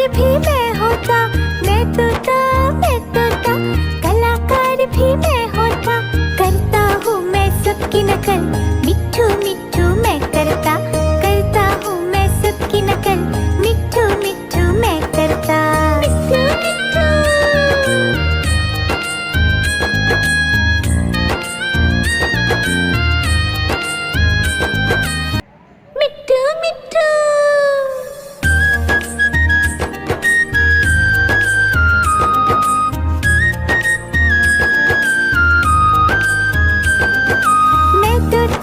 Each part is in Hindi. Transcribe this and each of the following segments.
भी मैं होता, मैं तोता, मैं तोता, कलाकार भी मैं होता। करता हूँ मैं सबकी नकल, मिट्ठू मिट्ठू मैं करता। करता हूँ मैं सबकी नकल, मिट्ठू मिट्ठू मैं करता। मिट्ठू मिट्ठू मिट्ठू मिट्ठू। मैं तोता,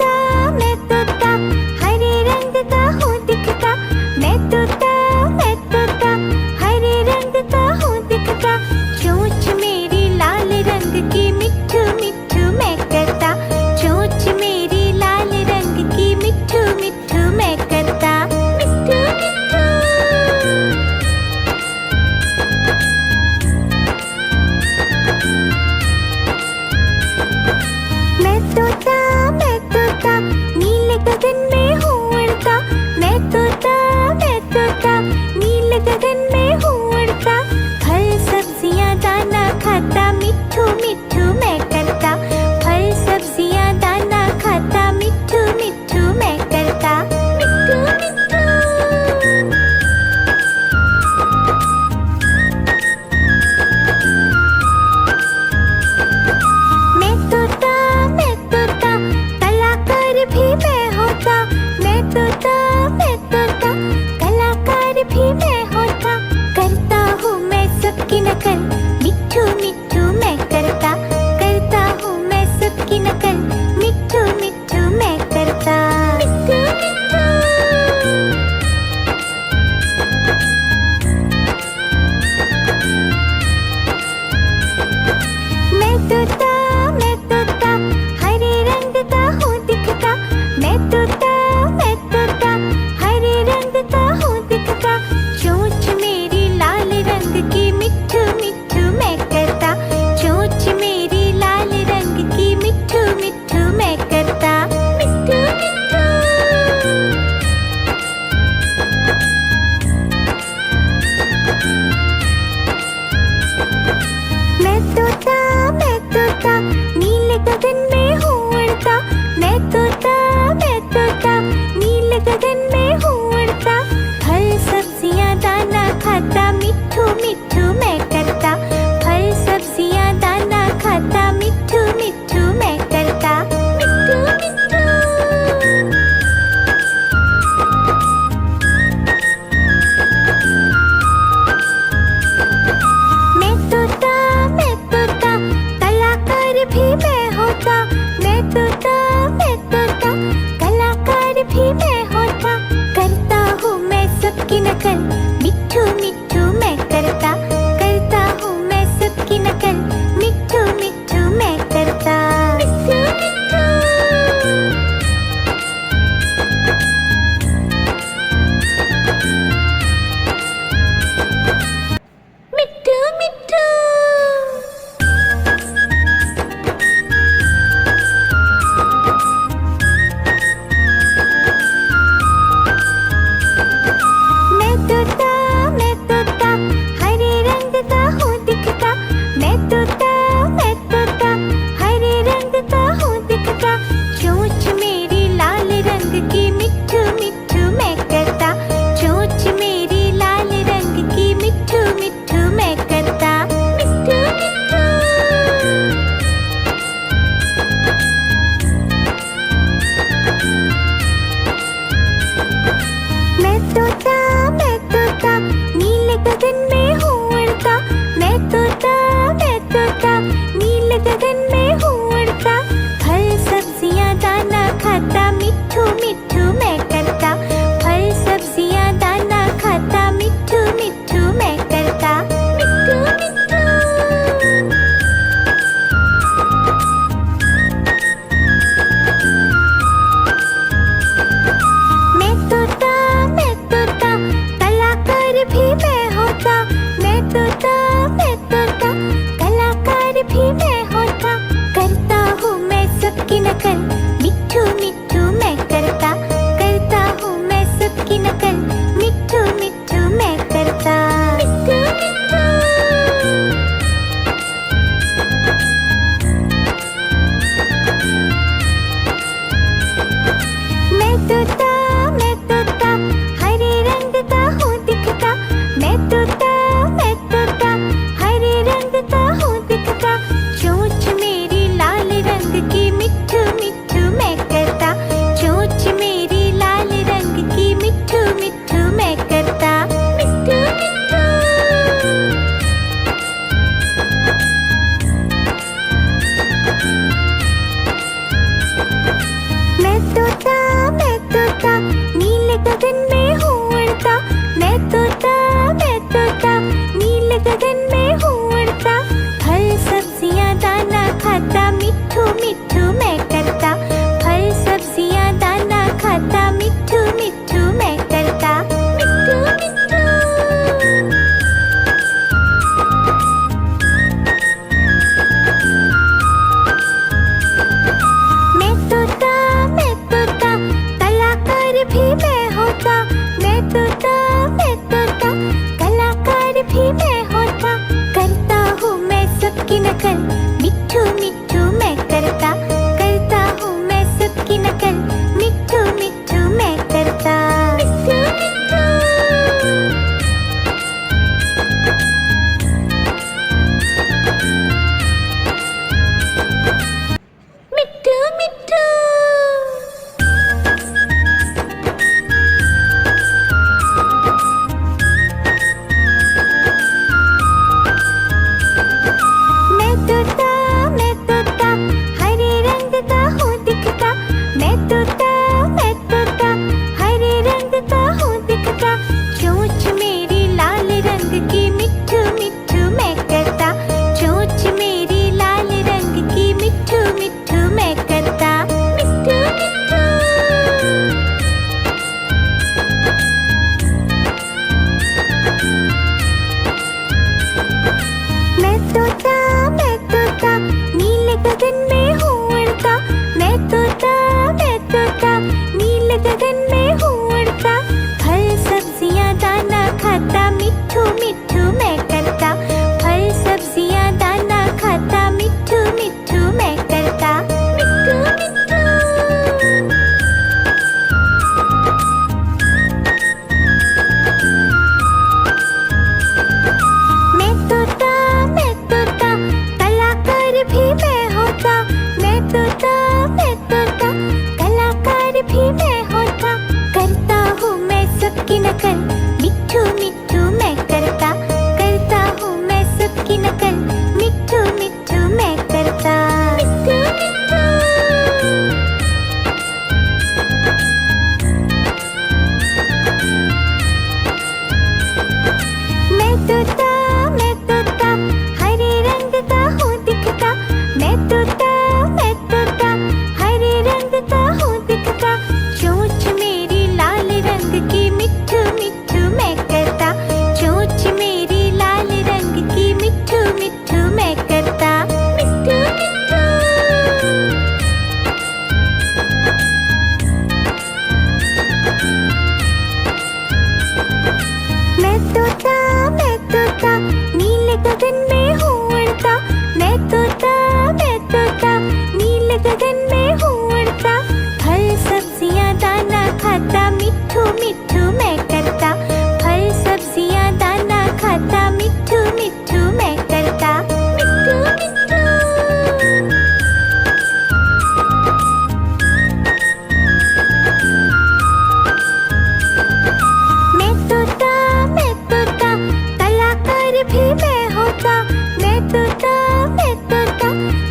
भी मैं होता, मैं तोता, मैं तोता,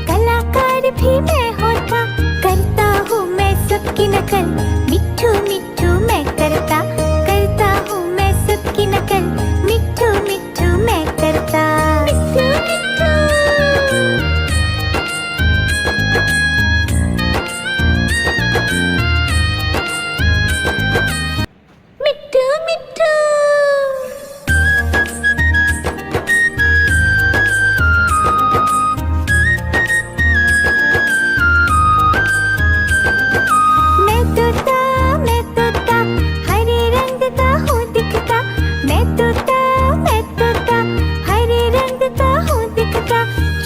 कलाकार भी मैं होता, करता हूँ मैं सबकी नकल, मिट्ठू मिट्ठू मैं करता, करता हूँ मैं सबकी नकल, मिट्ठू मिट्ठू मैं करता, मिट्ठू मिट्ठू। मिट्ठू मिट्ठू। मैं तोता, हरे रंग का हूँ दिखता, मैं तोता, हरे रंग का हूँ दिखता,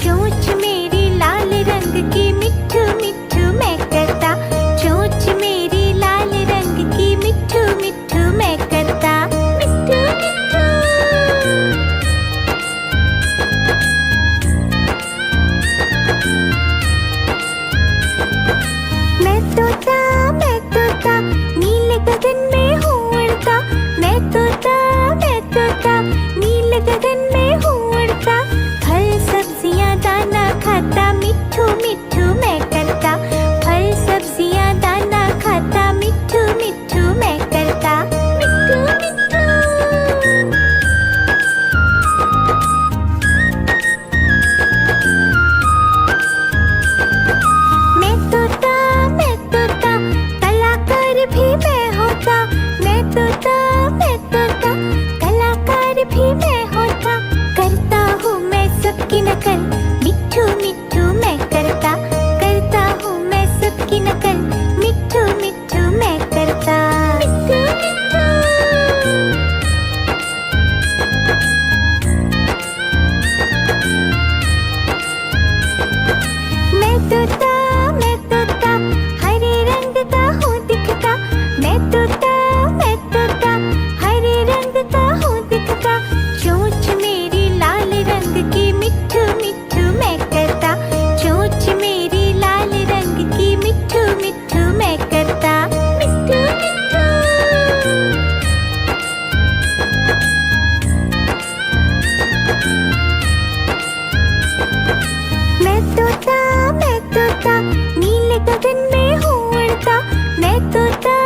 चोंच मेरी लाल रंग की, मिट्ठू मिट्ठू मैं करता, चोंच मेरी लाल रंग की, मिट्ठू मिट्ठू मैं करता, मिट्ठू मिट्ठू। मैं तोता, नीले गगन में हूँ उड़ता, मैं तोता, नीले गगन में हूँ उड़ता, फल सब्जियाँ दाना खाता, मिट्ठू मिट्ठू मैं करता, फल सब्जियाँ दाना खाता, मिट्ठू मिट्ठू मैं करता, मिट्ठू मिट्ठू। मैं तोता, कलाकार भी मैं होता, मैं तोता, कलाकार भी मैं होता, करता हूँ मैं सबकी नकल, मिट्ठू मिट्ठू मैं करता, करता हूँ मैं सबकी नकल, मिट्ठू मिट्ठू मैं करता, मिट्ठू मिट्ठू। मैं तोता, हरे रंग का हूँ दिखता, मैं तोता, हरे रंग का हूँ दिखता, चोंच मेरी लाल रंग की, मिट्ठू मिट्ठू मैं करता, चोंच मेरी लाल रंग की, मिट्ठू मिट्ठू मैं करता, मिट्ठू मिट्ठू। मैं तोता, नीले गगन में हूँ उड़ता, मैं तोता,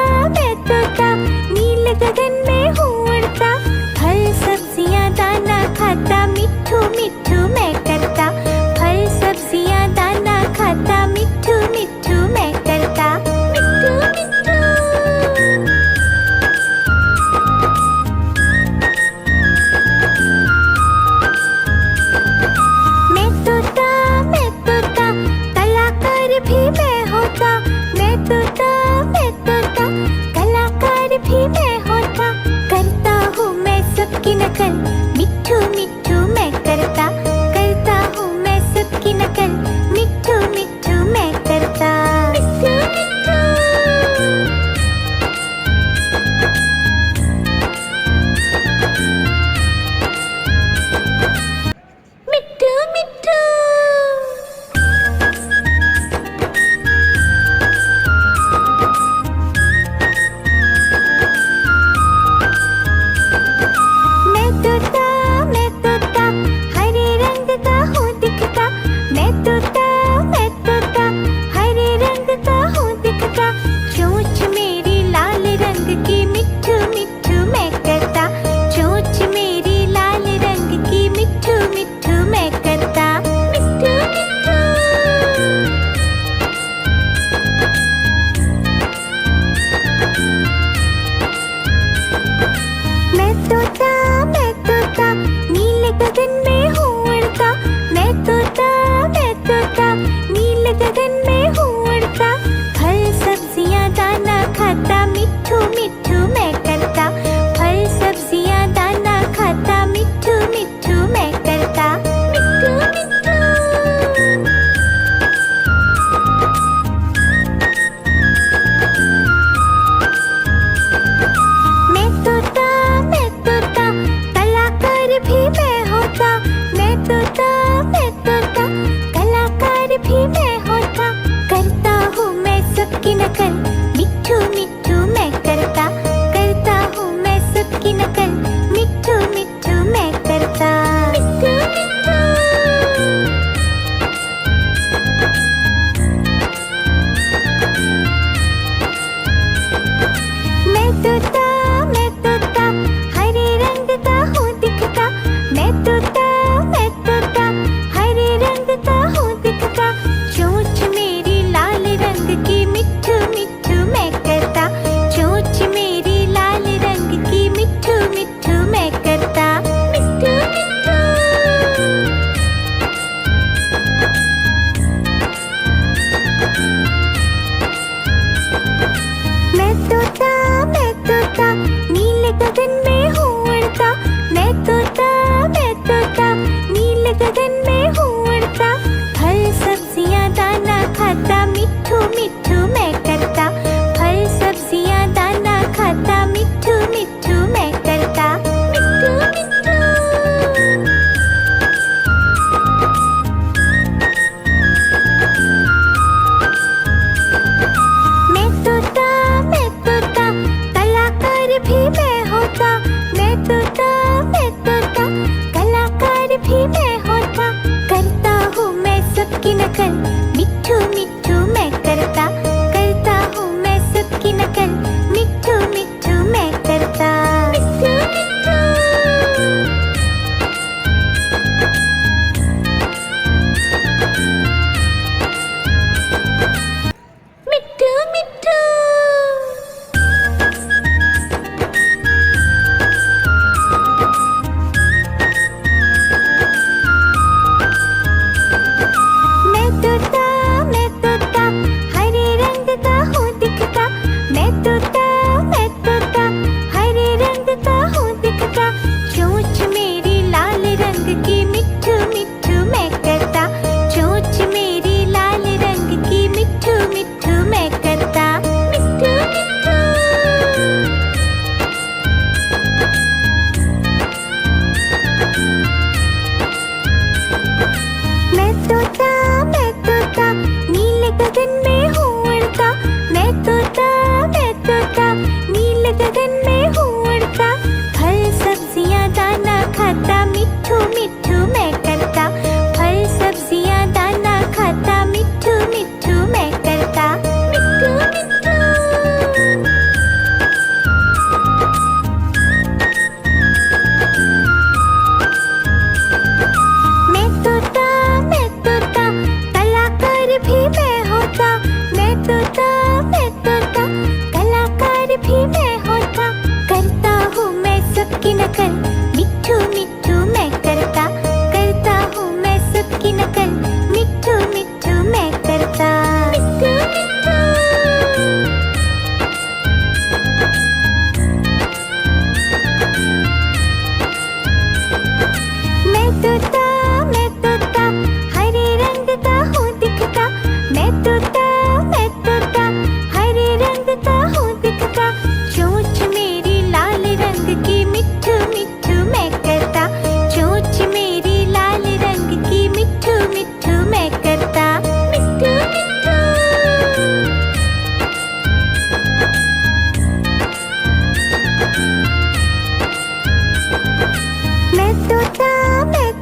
नीले गगन में हूँ उड़ता, फल सब्जियाँ दाना खाता, मिट्ठू मिट्ठू मैं करता, फल सब्जियाँ दाना खाता, मिट्ठू मिट्ठू मैं करता, मिट्ठू मिट्ठू। मैं तोता, कलाकार भी मैं होता, मैं तोता, कलाकार भी मैं होता, करता हूँ मैं सबकी नकल, मिट्ठू मिट्ठू मैं करता, करता हूँ मैं सबकी नकल, मिट्ठू मिट्ठू मैं करता, मिट्ठू मिट्ठू। मिट्ठू मिट्ठू। मैं तोता, हरे रंग का हूँ दिखता, मैं तोता, हरे रंग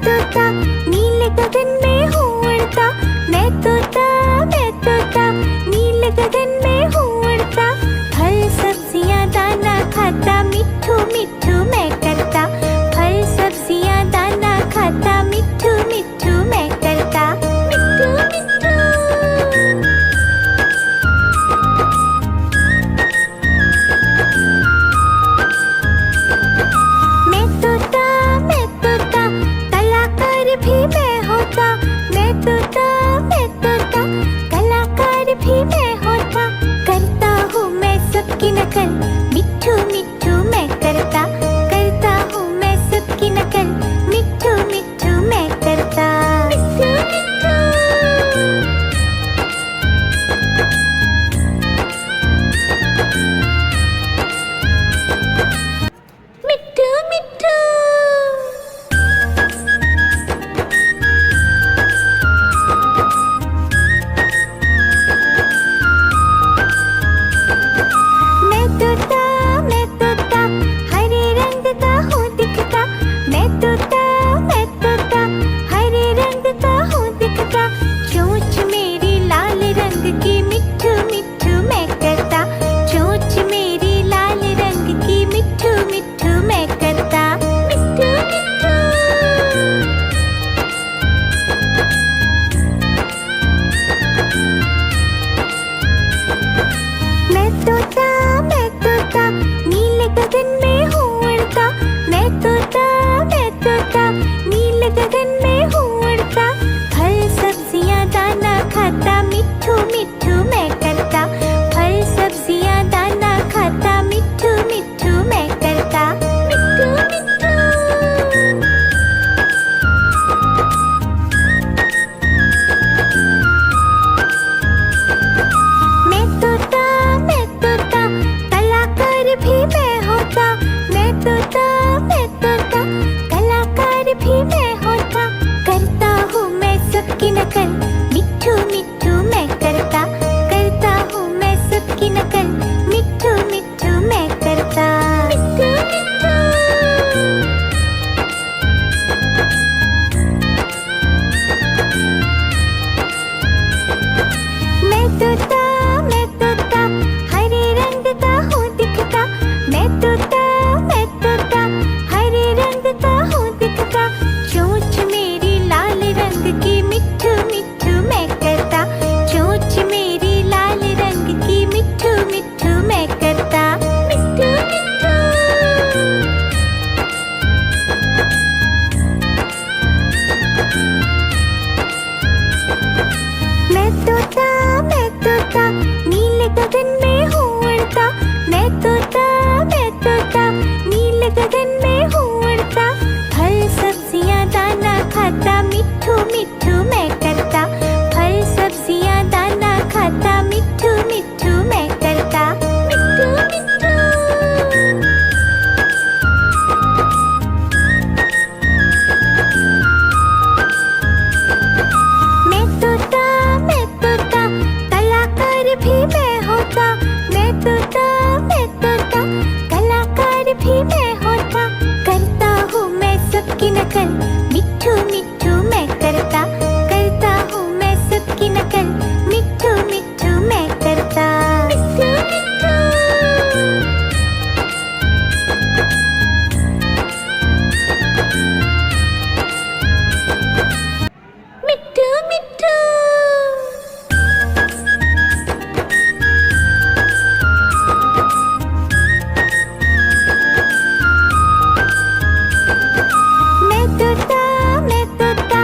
तोता नीले गगन में हूँ उड़ता, मैं तोता नीले गगन में हूँ उड़ता। फल सब्जियाँ दाना खाता, मिट्ठू मिट्ठू मैं करता। फल सब्जियाँ दाना खाता, मिट्ठू मिट्ठू मैं करता। मिट्ठू मिट्ठू। मैं तोता कलाकार भी मैं होता। मैं तोता कलाकार भी मैं होता। करता हूँ मैं सबकी नकल, मिट्ठू मिट्ठू मैं करता। करता हूँ मैं सबकी नकल, मिट्ठू मिट्ठू मैं करता। मिट्ठू मिट्ठू। मिट्ठू मिट्ठू। मैं तोता हरे रंग का हूँ दिखता। मैं तोता हरे रंग का हूँ दिखता। चोंच मेरी लाल रंग की, मिट्ठू मिट्ठू मैं करता। चोंच मेरी लाल रंग की, मिट्ठू मिट्ठू मैं करता। मिट्ठू मिट्ठू। मैं तोता नीले गगन में हूँ उड़ता। मैं तोता नीले गगन में हूँ उड़ता। फल सब्जियाँ दाना खाता, मिट्ठू मिट्ठू मैं करता। फल सब्जियाँ दाना खाता, मिट्ठू मिट्ठू मैं करता। मिट्ठू मिट्ठू। मैं तोता कलाकार भी मैं होता। मैं तोता कलाकार भी मैं होता। करता हूँ मैं सबकी नकल, मिट्ठू मिट्ठू मैं करता। करता हूँ मैं सबकी नकल, मिट्ठू मिट्ठू मैं करता। मिट्ठू मिट्ठू। मैं तोता हरे रंग का हूँ दिखता। मैं तोता हरे रंग का हूँ दिखता। चोंच मेरी लाल रंग की, मिट्ठू मिट्ठू मैं करता। चोंच मेरी लाल रंग की, मिट्ठू मिट्ठू मैं करता। मिट्ठू मिट्ठू। मैं तोता नीले गगन में हूँ उड़ता। मैं तोता नीले गगन में हूँ उड़ता। फल सब्जियाँ दाना खाता, मिट्ठू मिट्ठू मैं करता। फल सब्जियाँ दाना खाता, मिट्ठू मिट्ठू मैं करता। मिट्ठू मिट्ठू। मैं तोता कलाकार भी मैं होता। मैं तोता कलाकार भी मैं होता। करता हूँ मैं सबकी नकल, मिट्ठू मिट्ठू मैं करता। करता हूँ मैं सबकी नकल, मिट्ठू मिट्ठू मैं करता। मिट्ठू मिट्ठू। मिट्ठू मिट्ठू। मैं तोता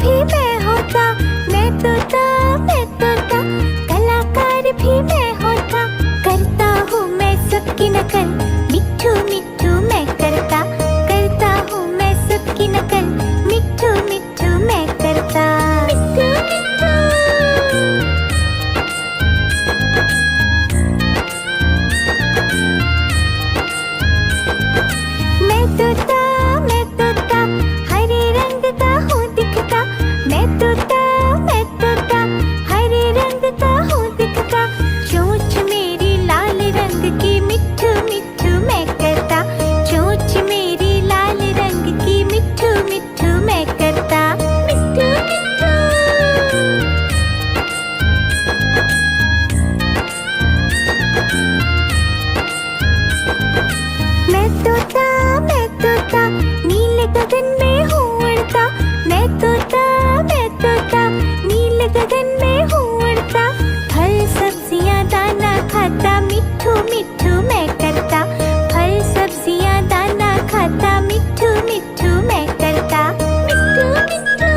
भी मैं होता, मैं तोता, मैं तोता, कलाकार भी मैं होता, करता हूँ मैं सबकी नकल, मिट्ठू मिट्ठू मैं करता हूँ मैं सबकी नकल, मिट्ठू मिट्ठू मैं करता, मिट्ठू मिट्ठू। मैं तोता हरे रंग का हूँ दिखता, मैं तोता हरे रंग का हूँ दिखता, चोंच मेरी लाल रंग की, मिट्ठू मिट्ठू मैं करता, चोंच मेरी लाल रंग की, मिट्ठू मिट्ठू मैं करता, मिट्ठू मिट्ठू। मैं तोता नीले गगन में हूँ उड़ता, मैं तोता नीले गगन में हूँ उड़ता, फल सब्जियाँ दाना खाता, मिट्ठू मिट्ठू मैं करता, फल सब्जियाँ दाना खाता, मिट्ठू मिट्ठू मैं करता, मिट्ठू मिट्ठू।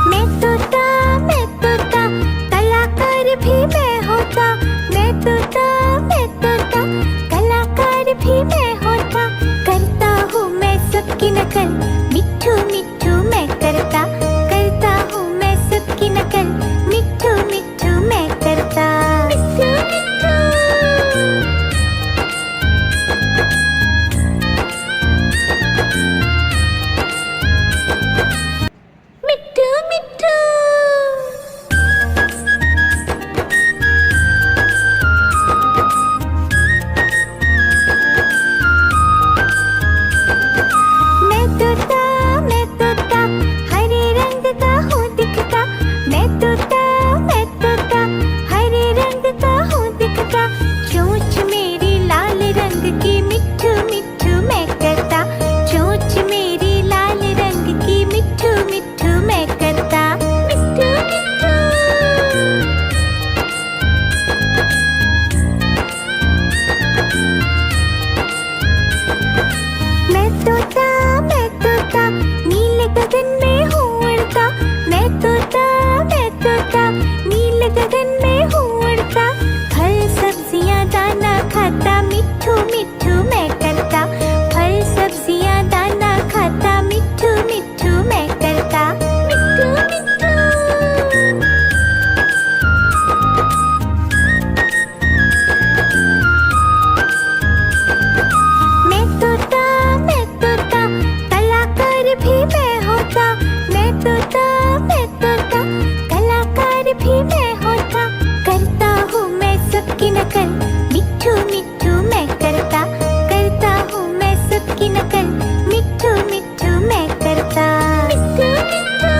मैं तोता कलाकार भी मैं होता, मैं तोता कलाकार भी मैं होता, करता हूँ मैं सबकी नकल, मिट्ठू मिट्ठू मैं करता हूँ मैं सबकी नकल, मिट्ठू मिट्ठू मैं करता, मिट्ठू मिट्ठू। मिट्ठू मिट्ठू। मैं तोता हरे रंग का हूँ दिखता, मैं तोता हरे रंग का हूँ दिखता, चोंच मेरी लाल रंग की, मिट्ठू मिट्ठू मैं करता, चोंच मेरी लाल रंग की, मिट्ठू मिट्ठू मैं करता, मिट्ठू मिट्ठू। मैं तोता नीले गगन में हूँ उड़ता, मैं तोता नीले गगन में हूँ उड़ता, फल सब्जियाँ दाना खाता, मिट्ठू मिट्ठू मैं करता, फल सब्जियाँ दाना खाता, मिट्ठू मिट्ठू मैं करता, मिट्ठू मिट्ठू। मैं तोता कलाकार भी मैं होता, मैं तोता कलाकार भी मैं होता, करता हूँ मैं सबकी नकल, मिट्ठू मिट्ठू मैं करता हूँ मैं सबकी नकल, मिट्ठू मिट्ठू मैं करता, मिट्ठू मिट्ठू।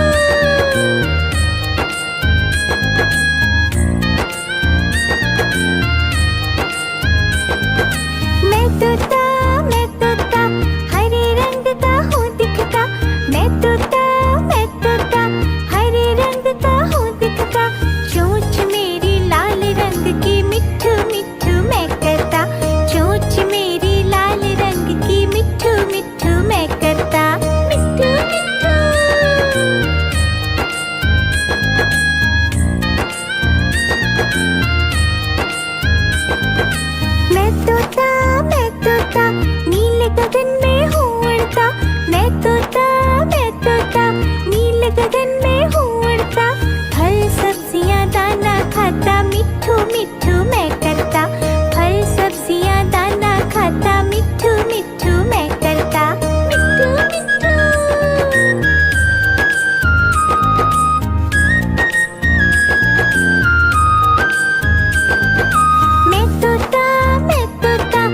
मैं तोता हरे रंग का हूँ दिखता, मैं तोता हरे रंग का हूँ दिखता, चोंच मेरी लाल रंग की, मिट्ठू मिट्ठू मैं करता, चोंच मेरी लाल रंग की, मिट्ठू मिट्ठू मैं करता, मिट्ठू मिट्ठू। मैं तोता नीले गगन में हूँ उड़ता, मैं तोता नीले गगन में हूँ उड़ता, फल सब्जियाँ दाना खाता, मिट्ठू मिट्ठू मैं करता, मैं तोता नीले गगन में हूँ उड़ता, फल सब्जियाँ दाना खाता, मिट्ठू मिट्ठू मैं करता, मिट्ठू मिट्ठू। मैं तोता कलाकार भी मैं होता, मैं तोता कलाकार भी मैं होता, करता हूँ मैं सबकी नकल, मिट्ठू मिट्ठू मैं करता हूँ मैं सबकी नकल, मिट्ठू मिट्ठू मैं करता, मिट्ठू मिट्ठू। मैं तोता नीले गगन में हूँ उड़ता, मैं तोता नीले गगन में हूँ उड़ता, फल सब्जियाँ दाना खाता, मिट्ठू मिट्ठू मैं करता, फल सब्जियाँ दाना खाता, मिट्ठू मिट्ठू मैं करता, मिट्ठू मिट्ठू। मैं तोता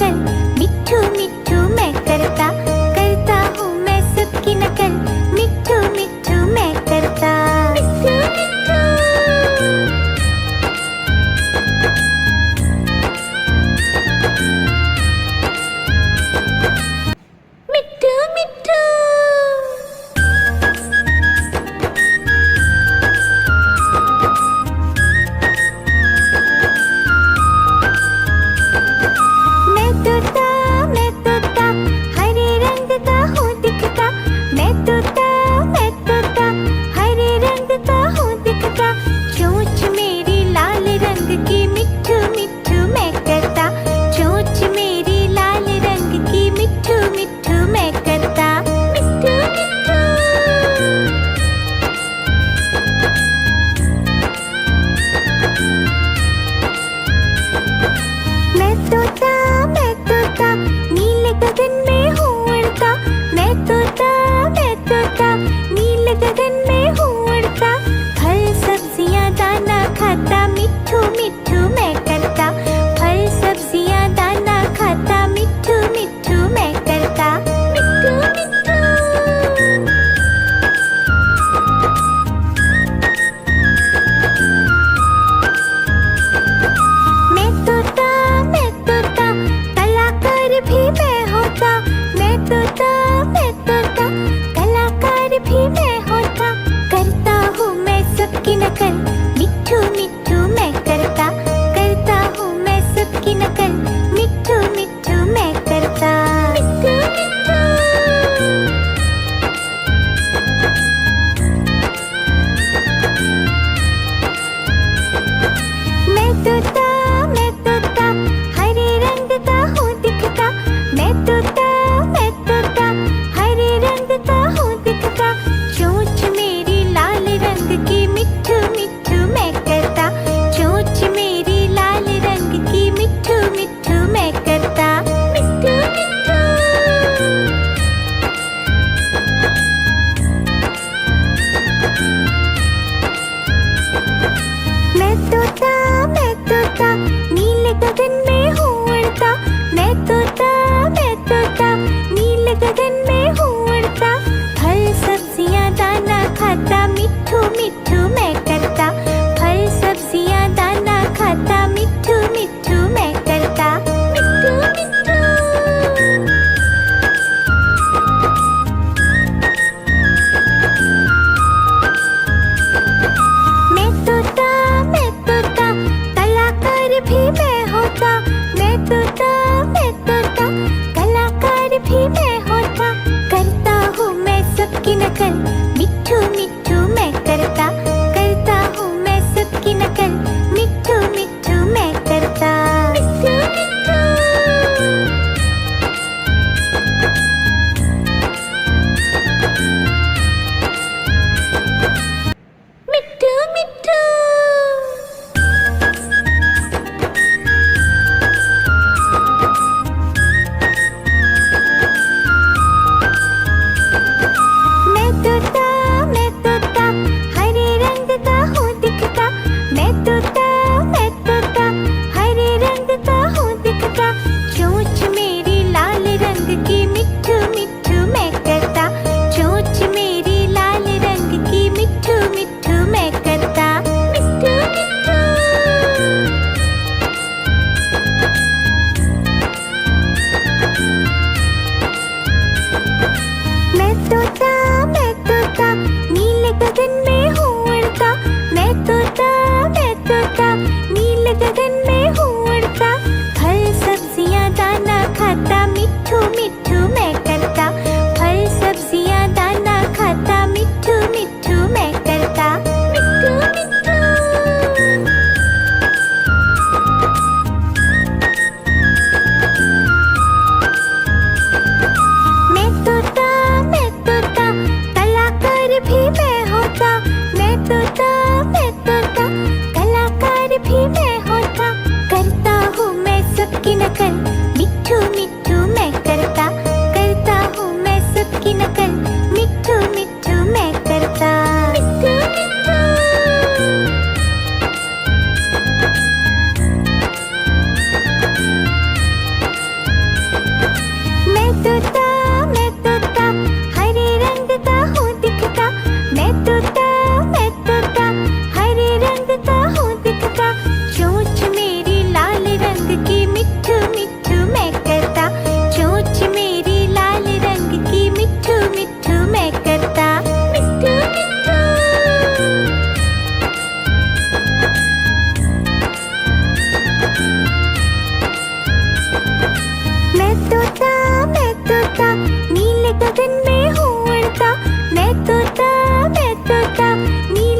नकल, मिट्ठू मिट्ठू मैं करता, करता हूँ मैं सबकी नकल, मिट्ठू मिट्ठू मैं करता। मिट्ठू मिट्ठू मिट्ठू मिट्ठू। मैं तोता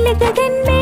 नील गगन में